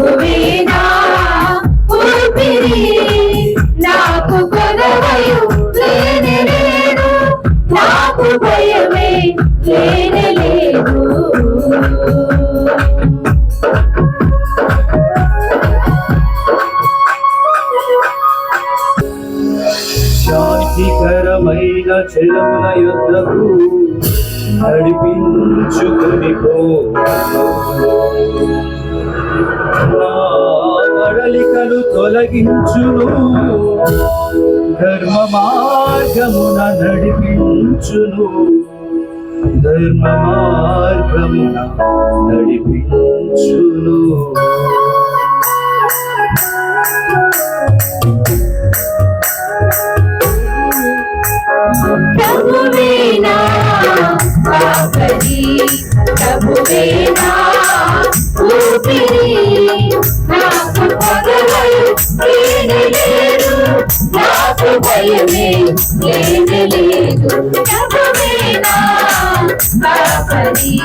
ప్రభువేనా ఊపిరి నాకు కొదవయు లేనే లేదు నాకు భయమే లేనే లేదు శాంతికరమైన చెలముల యొద్దకు నడిపించుకుని పో నా వడలికలు తొలగించును ధర్మ మార్గమున నడిపించును ధర్మ మార్గమున నడిపించును ప్రభువేనా కాపరి ప్రభువేనా ఊపిరి నాకు పగలయు లేనే లేదు నాకు భయమే లేనే లేదు ప్రభువేనా కాపరి